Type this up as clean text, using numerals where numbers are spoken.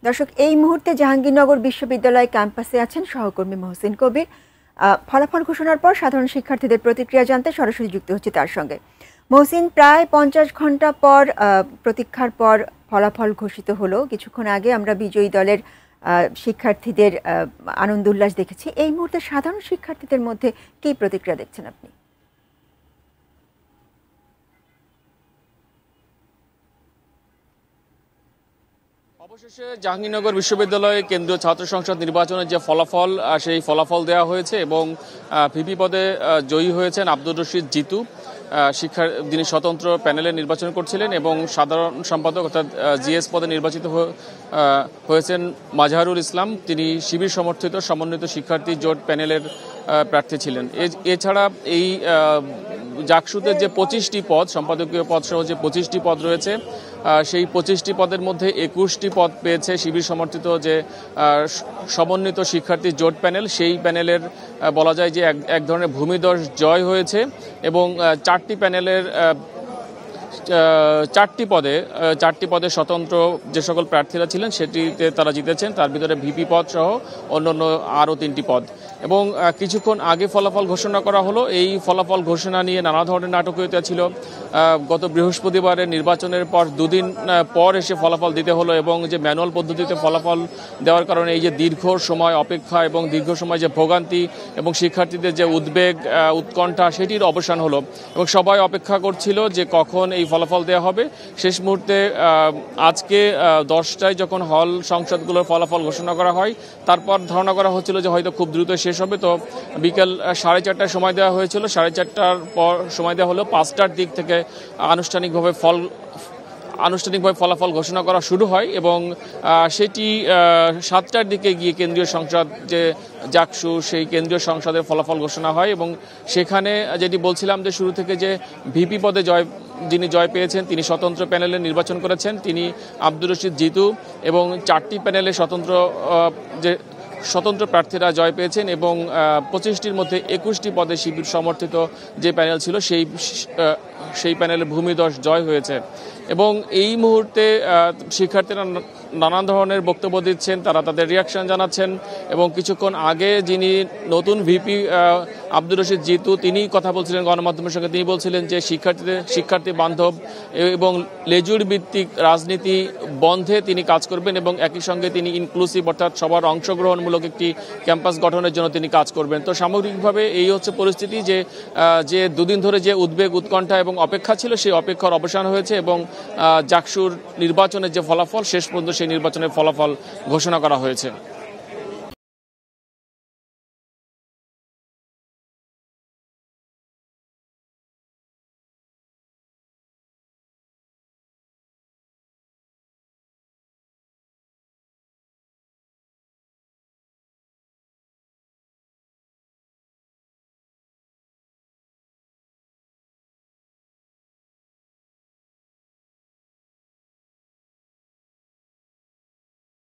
দর্শক, এই মুহূর্তে জাহাঙ্গীরনগর বিশ্ববিদ্যালয় ক্যাম্পাসে আছেন সহকর্মী মহসিন কবির। ফলাফল ঘোষণার পর সাধারণ শিক্ষার্থীদের প্রতিক্রিয়া জানতে সরাসরি যুক্ত হচ্ছে তার সঙ্গে। মহসিন, প্রায় 50 ঘন্টা পর প্রতীক্ষার পর ফলাফল ঘোষিত হলো। কিছুক্ষণ আগে আমরা বিজয়ী দলের শিক্ষার্থীদের আনন্দ উল্লাস দেখেছি। এই মুহূর্তে সাধারণ শিক্ষার্থীদের মধ্যে কী প্রতিক্রিয়া দেখছেন আপনি? অবশেষে জাহাঙ্গীরনগর বিশ্ববিদ্যালয়ে কেন্দ্রীয় ছাত্র সংসদ নির্বাচনের যে ফলাফল, সেই ফলাফল দেওয়া হয়েছে এবং ভিপি পদে জয়ী হয়েছেন আব্দুর রশিদ জিতু, যিনি স্বতন্ত্র প্যানেলে নির্বাচন করছিলেন, এবং সাধারণ সম্পাদক অর্থাৎ জিএস পদে নির্বাচিত হয়েছেন মাজহারুল ইসলাম। তিনি শিবির সমর্থিত সমন্বিত শিক্ষার্থী জোট প্যানেলের প্রার্থী ছিলেন। এছাড়া এই জাকসুতে যে 25টি পদ, সম্পাদকীয় পদ সহ যে 25টি পদ রয়েছে, সেই 25টি পদের মধ্যে 21টি পদ পেয়েছে শিবির সমর্থিত যে সমন্বিত শিক্ষার্থী জোট প্যানেল। সেই প্যানেলের বলা যায় যে এক ধরনের ভূমিধস জয় হয়েছে এবং চারটি পদে স্বতন্ত্র যে সকল প্রার্থীরা ছিলেন সেটিতে তারা জিতেছেন। তার ভিতরে ভিপি পদ সহ অন্যান্য আরও 3টি পদ। এবং কিছুক্ষণ আগে ফলাফল ঘোষণা করা হলো। এই ফলাফল ঘোষণা নিয়ে নানা ধরনের নাটকীয়তা ছিল। গত বৃহস্পতিবারের নির্বাচনের পর 2 দিন পর এসে ফলাফল দিতে হলো, এবং যে ম্যানুয়াল পদ্ধতিতে ফলাফল দেওয়ার কারণে এই যে দীর্ঘ সময় অপেক্ষা এবং দীর্ঘ সময় যে ভোগান্তি এবং শিক্ষার্থীদের যে উদ্বেগ উৎকণ্ঠা, সেটির অবসান হলো এবং সবাই অপেক্ষা করছিল যে কখন এই ফলাফল দেওয়া হবে। শেষ মুহূর্তে আজকে 10টায় যখন হল সংসদগুলোর ফলাফল ঘোষণা করা হয়, তারপর ধারণা করা হচ্ছিল যে হয়তো খুব দ্রুত শেষ হবে। তো বিকেল 4:30টায় সময় দেওয়া হয়েছিল। 4:30টার পর সময় দেওয়া হলো। 5টার দিক থেকে আনুষ্ঠানিকভাবে ফলাফল ঘোষণা করা শুরু হয় এবং সেটি 7টার দিকে গিয়ে কেন্দ্রীয় সংসদ যে জাকসু, সেই কেন্দ্রীয় সংসদের ফলাফল ঘোষণা হয়। এবং সেখানে যেটি বলছিলাম যে শুরু থেকে যে ভিপি পদে যিনি জয় পেয়েছেন, তিনি স্বতন্ত্র প্যানেলে নির্বাচন করেছেন, তিনি আব্দুর রশিদ জিতু, এবং 4টি প্যানেলে স্বতন্ত্র প্রার্থীরা জয় পেয়েছেন এবং 25টির মধ্যে 21টি পদে শিবির সমর্থিত যে প্যানেল ছিল সেই প্যানেলে ভূমিধস জয় হয়েছে। এবং এই মুহূর্তে শিক্ষার্থীরা নানান ধরনের বক্তব্য দিচ্ছেন, তারা তাদের রিয়াকশন জানাচ্ছেন। এবং কিছুক্ষণ আগে যিনি নতুন ভিপি আব্দুর রশিদ জিতু, তিনি কথা বলছিলেন গণমাধ্যমের সঙ্গে। তিনি বলছিলেন যে শিক্ষার্থী বান্ধব এবং লেজুর ভিত্তিক রাজনীতি বন্ধে তিনি কাজ করবেন এবং একই সঙ্গে তিনি ইনক্লুসিভ অর্থাৎ সবার অংশগ্রহণমূলক একটি ক্যাম্পাস গঠনের জন্য তিনি কাজ করবেন। তো সামগ্রিকভাবে এই হচ্ছে পরিস্থিতি যে 2 দিন ধরে যে উদ্বেগ উৎকণ্ঠা এবং অপেক্ষা ছিল, সেই অপেক্ষার অবসান হয়েছে এবং জাকসুর নির্বাচনের যে ফলাফল, শেষ পর্যন্ত সেই নির্বাচনের ফলাফল ঘোষণা করা হয়েছে।